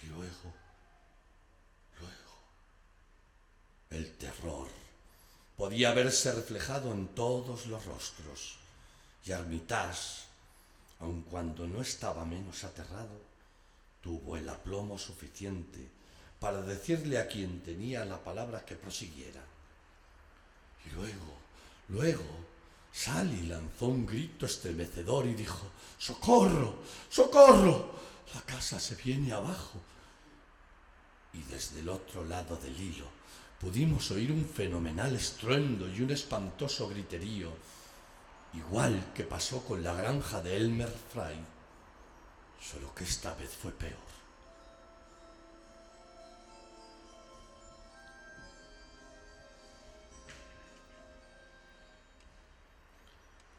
Y luego, el terror podía verse reflejado en todos los rostros, y Armitage, aun cuando no estaba menos aterrado, tuvo el aplomo suficiente para decirle a quien tenía la palabra que prosiguiera. Y luego, Sally lanzó un grito estremecedor y dijo: ¡Socorro! ¡Socorro! La casa se viene abajo. Y desde el otro lado del hilo pudimos oír un fenomenal estruendo y un espantoso griterío, igual que pasó con la granja de Elmer Fry, solo que esta vez fue peor.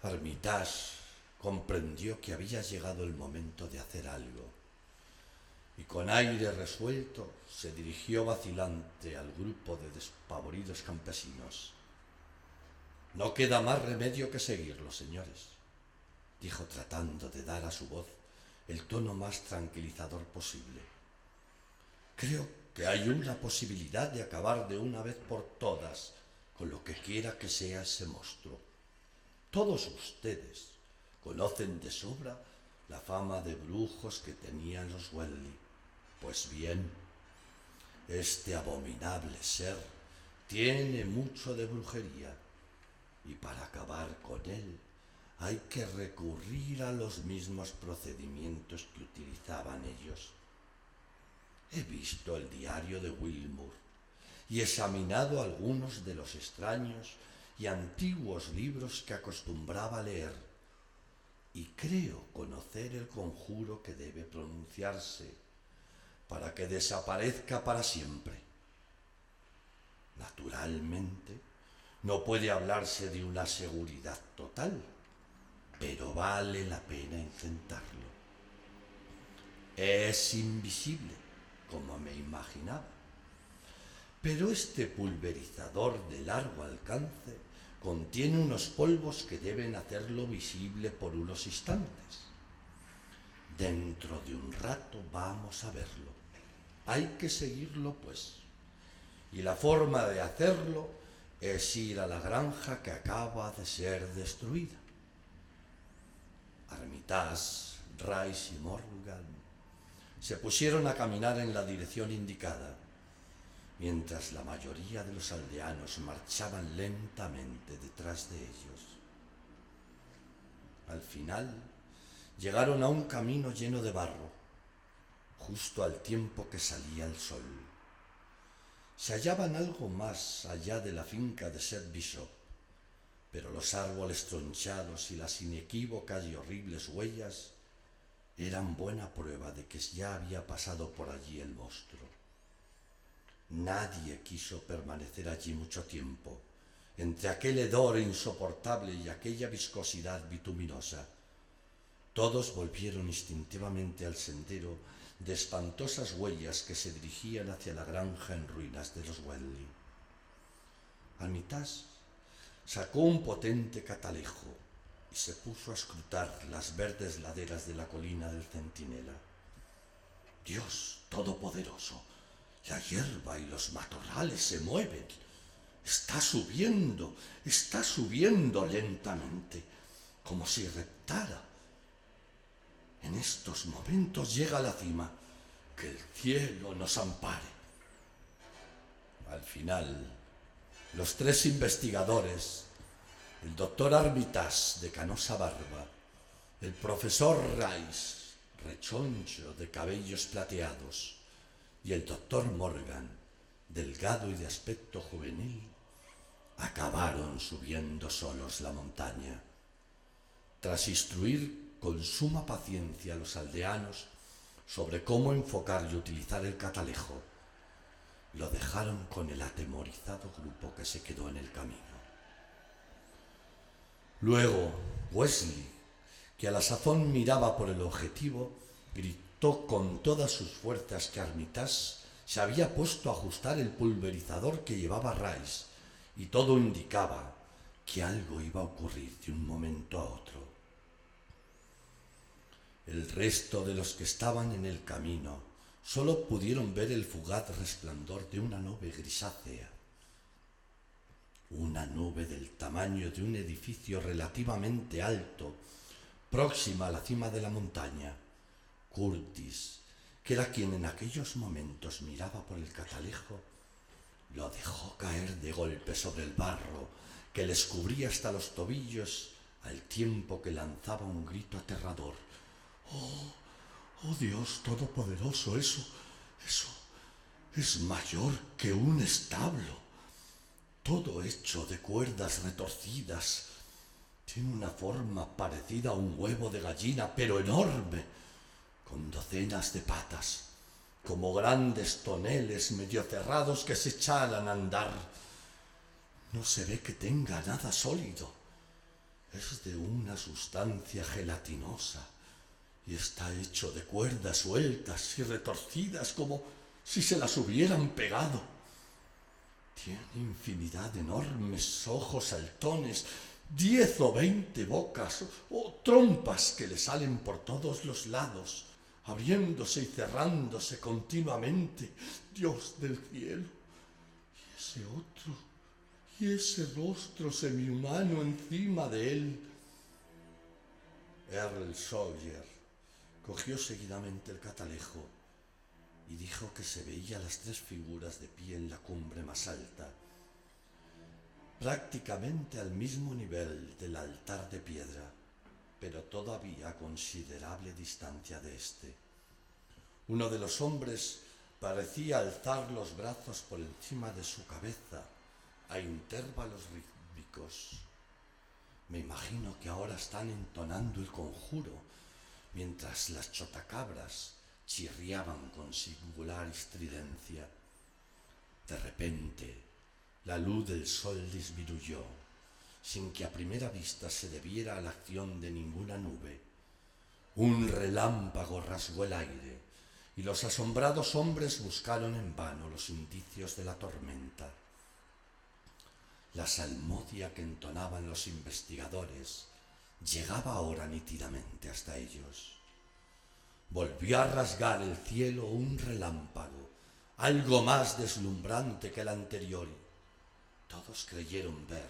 Armitage comprendió que había llegado el momento de hacer algo, y con aire resuelto se dirigió vacilante al grupo de despavoridos campesinos. «No queda más remedio que seguirlo, señores», dijo tratando de dar a su voz el tono más tranquilizador posible. «Creo que hay una posibilidad de acabar de una vez por todas con lo que quiera que sea ese monstruo. Todos ustedes conocen de sobra la fama de brujos que tenían los Welley. Pues bien, este abominable ser tiene mucho de brujería, y para acabar con él hay que recurrir a los mismos procedimientos que utilizaban ellos. He visto el diario de Wilmore y examinado algunos de los extraños y antiguos libros que acostumbraba leer, y creo conocer el conjuro que debe pronunciarse para que desaparezca para siempre. Naturalmente, no puede hablarse de una seguridad total, pero vale la pena intentarlo. Es invisible, como me imaginaba, pero este pulverizador de largo alcance contiene unos polvos que deben hacerlo visible por unos instantes. Dentro de un rato vamos a verlo. Hay que seguirlo, pues. Y la forma de hacerlo es ir a la granja que acaba de ser destruida. Armitage, Rice y Morgan se pusieron a caminar en la dirección indicada, mientras la mayoría de los aldeanos marchaban lentamente detrás de ellos. Al final, llegaron a un camino lleno de barro, justo al tiempo que salía el sol. Se hallaban algo más allá de la finca de Seth Bishop, pero los árboles tronchados y las inequívocas y horribles huellas eran buena prueba de que ya había pasado por allí el monstruo. Nadie quiso permanecer allí mucho tiempo, entre aquel hedor insoportable y aquella viscosidad bituminosa. Todos volvieron instintivamente al sendero de espantosas huellas que se dirigían hacia la granja en ruinas de los Wenley. Armitage sacó un potente catalejo y se puso a escrutar las verdes laderas de la colina del Centinela. Dios todopoderoso, la hierba y los matorrales se mueven. Está subiendo lentamente, como si reptara. En estos momentos llega a la cima. Que el cielo nos ampare. Al final, los tres investigadores, el doctor Armitage de canosa barba, el profesor Rice, rechoncho de cabellos plateados, y el doctor Morgan, delgado y de aspecto juvenil, acabaron subiendo solos la montaña. Tras instruir con suma paciencia a los aldeanos sobre cómo enfocar y utilizar el catalejo, lo dejaron con el atemorizado grupo que se quedó en el camino. Luego, Wesley, que a la sazón miraba por el objetivo, gritó con todas sus fuerzas que Armitage se había puesto a ajustar el pulverizador que llevaba Rice, y todo indicaba que algo iba a ocurrir de un momento a otro. El resto de los que estaban en el camino solo pudieron ver el fugaz resplandor de una nube grisácea. Una nube del tamaño de un edificio relativamente alto, próxima a la cima de la montaña. Curtis, que era quien en aquellos momentos miraba por el catalejo, lo dejó caer de golpe sobre el barro que les cubría hasta los tobillos, al tiempo que lanzaba un grito aterrador. ¡Oh, Dios todopoderoso! Eso es mayor que un establo. Todo hecho de cuerdas retorcidas. Tiene una forma parecida a un huevo de gallina, pero enorme, con docenas de patas, como grandes toneles medio cerrados que se echaran a andar. No se ve que tenga nada sólido. Es de una sustancia gelatinosa y está hecho de cuerdas sueltas y retorcidas como si se las hubieran pegado. Tiene infinidad de enormes ojos saltones, 10 o 20 bocas o trompas que le salen por todos los lados, abriéndose y cerrándose continuamente. Dios del cielo, y ese rostro semihumano encima de él. Earl Sawyer cogió seguidamente el catalejo y dijo que se veía las tres figuras de pie en la cumbre más alta, prácticamente al mismo nivel del altar de piedra, pero todavía a considerable distancia de éste. Uno de los hombres parecía alzar los brazos por encima de su cabeza a intervalos rítmicos. Me imagino que ahora están entonando el conjuro, mientras las chotacabras chirriaban con singular estridencia. De repente, la luz del sol disminuyó, sin que a primera vista se debiera a la acción de ninguna nube. Un relámpago rasgó el aire, y los asombrados hombres buscaron en vano los indicios de la tormenta. La salmodia que entonaban los investigadores llegaba ahora nítidamente hasta ellos. Volvió a rasgar el cielo un relámpago, algo más deslumbrante que el anterior. Todos creyeron ver,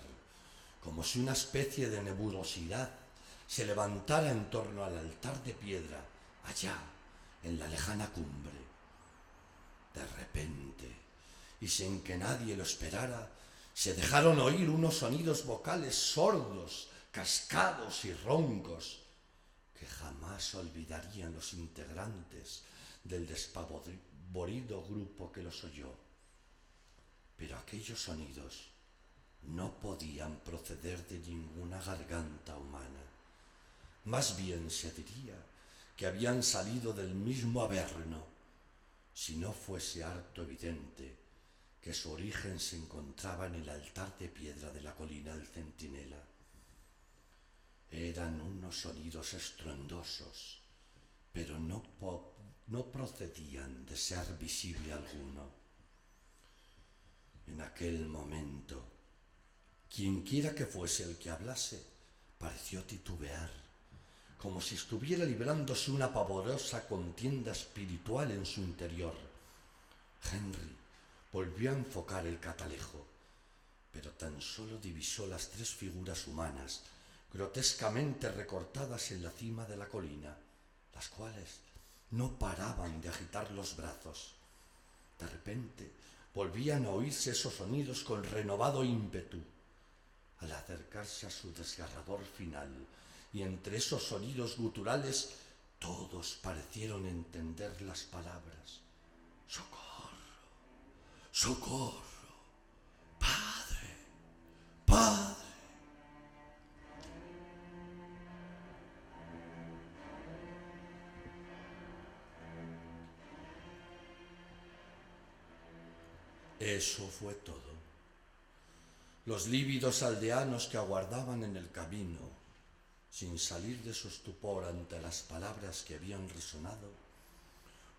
como si una especie de nebulosidad se levantara en torno al altar de piedra, allá, en la lejana cumbre. De repente, y sin que nadie lo esperara, se dejaron oír unos sonidos vocales sordos, cascados y roncos, que jamás olvidarían los integrantes del despavorido grupo que los oyó. Pero aquellos sonidos no podían proceder de ninguna garganta humana. Más bien se diría que habían salido del mismo Averno, si no fuese harto evidente que su origen se encontraba en el altar de piedra de la colina del Centinela. Eran unos sonidos estruendosos, pero no no procedían de ser visible alguno. En aquel momento, quienquiera que fuese el que hablase, pareció titubear, como si estuviera librándose una pavorosa contienda espiritual en su interior. Henry volvió a enfocar el catalejo, pero tan solo divisó las 3 figuras humanas, grotescamente recortadas en la cima de la colina, las cuales no paraban de agitar los brazos. De repente volvían a oírse esos sonidos con renovado ímpetu. Al acercarse a su desgarrador final, y entre esos sonidos guturales, todos parecieron entender las palabras: ¡socorro! ¡Socorro! ¡Padre! ¡Padre! Eso fue todo. Los lívidos aldeanos que aguardaban en el camino, sin salir de su estupor ante las palabras que habían resonado,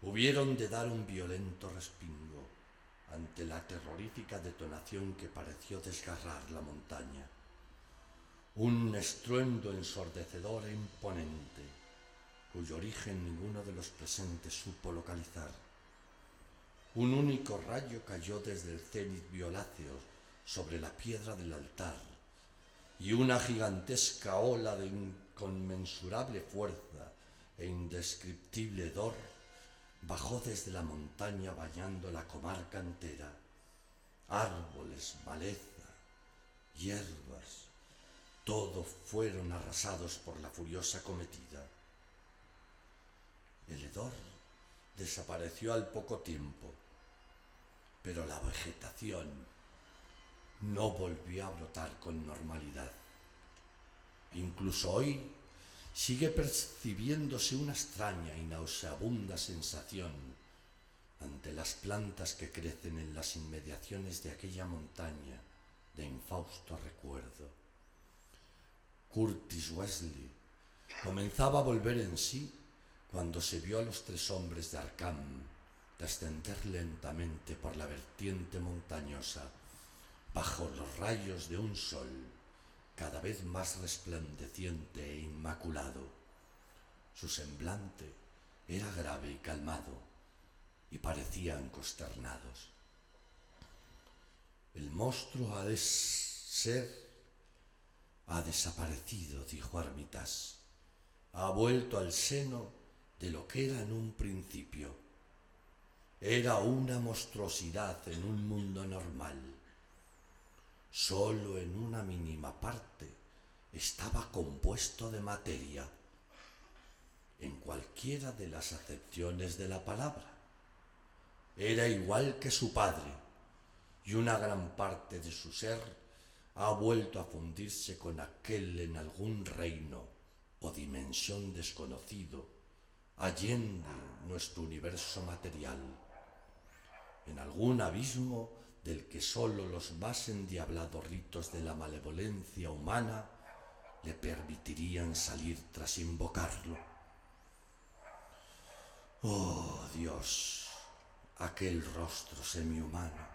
hubieron de dar un violento respingo ante la terrorífica detonación que pareció desgarrar la montaña. Un estruendo ensordecedor e imponente, cuyo origen ninguno de los presentes supo localizar. Un único rayo cayó desde el cénit violáceo sobre la piedra del altar, y una gigantesca ola de inconmensurable fuerza e indescriptible hedor bajó desde la montaña bañando la comarca entera. Árboles, maleza, hierbas, todo fueron arrasados por la furiosa cometida. El hedor desapareció al poco tiempo, pero la vegetación no volvió a brotar con normalidad. Incluso hoy sigue percibiéndose una extraña y nauseabunda sensación ante las plantas que crecen en las inmediaciones de aquella montaña de infausto recuerdo. Curtis Wesley comenzaba a volver en sí cuando se vio a los 3 hombres de Arkham descender lentamente por la vertiente montañosa bajo los rayos de un sol cada vez más resplandeciente e inmaculado. Su semblante era grave y calmado, y parecían consternados. El monstruo ha desaparecido, dijo Armitage. Ha vuelto al seno de lo que era en un principio. Era una monstruosidad en un mundo normal. Solo en una mínima parte estaba compuesto de materia, en cualquiera de las acepciones de la palabra. Era igual que su padre, y una gran parte de su ser ha vuelto a fundirse con aquel en algún reino o dimensión desconocido, allende nuestro universo material, en algún abismo del que sólo los más endiablados ritos de la malevolencia humana le permitirían salir tras invocarlo. Oh Dios, aquel rostro semihumano,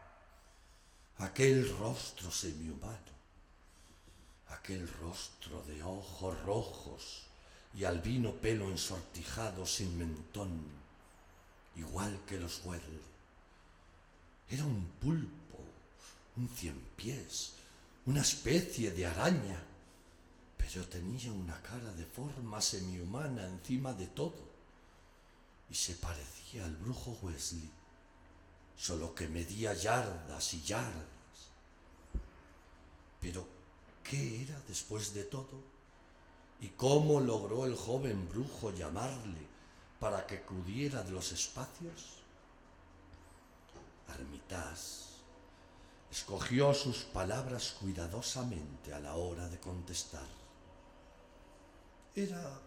aquel rostro semihumano, aquel rostro de ojos rojos y albino pelo ensortijado sin mentón, igual que los Weddle. Era un pulpo, un ciempiés, una especie de araña, pero tenía una cara de forma semihumana encima de todo, y se parecía al brujo Wesley, solo que medía yardas y yardas. Pero, ¿qué era después de todo? ¿Y cómo logró el joven brujo llamarle para que acudiera de los espacios? Armitage escogió sus palabras cuidadosamente a la hora de contestar. Era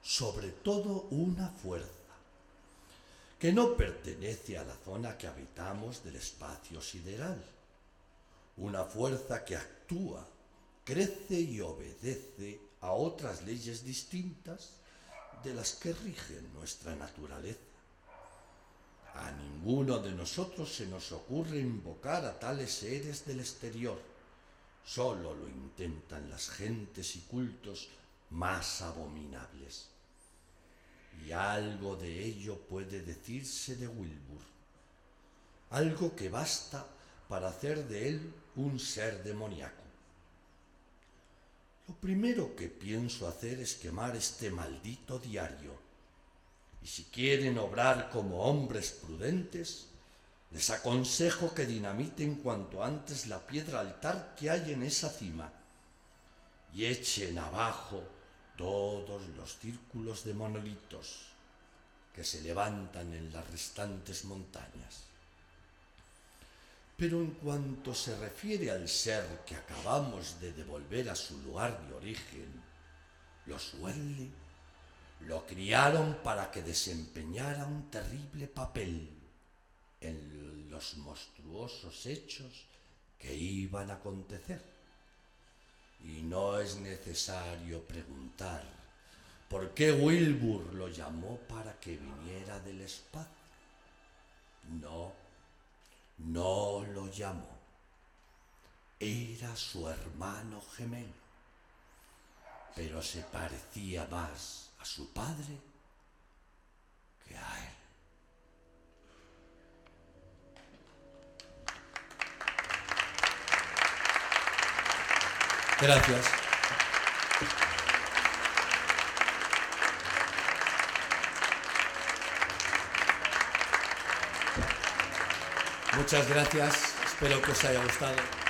sobre todo una fuerza que no pertenece a la zona que habitamos del espacio sideral. Una fuerza que actúa, crece y obedece a otras leyes distintas de las que rigen nuestra naturaleza. A ninguno de nosotros se nos ocurre invocar a tales seres del exterior. Solo lo intentan las gentes y cultos más abominables. Y algo de ello puede decirse de Wilbur. Algo que basta para hacer de él un ser demoníaco. Lo primero que pienso hacer es quemar este maldito diario. Y si quieren obrar como hombres prudentes, les aconsejo que dinamiten cuanto antes la piedra altar que hay en esa cima y echen abajo todos los círculos de monolitos que se levantan en las restantes montañas. Pero en cuanto se refiere al ser que acabamos de devolver a su lugar de origen, los Wedley lo criaron para que desempeñara un terrible papel en los monstruosos hechos que iban a acontecer. Y no es necesario preguntar por qué Wilbur lo llamó para que viniera del espacio. No lo llamó. Era su hermano gemelo, pero se parecía más a su padre que a él. Gracias. Muchas gracias. Espero que os haya gustado.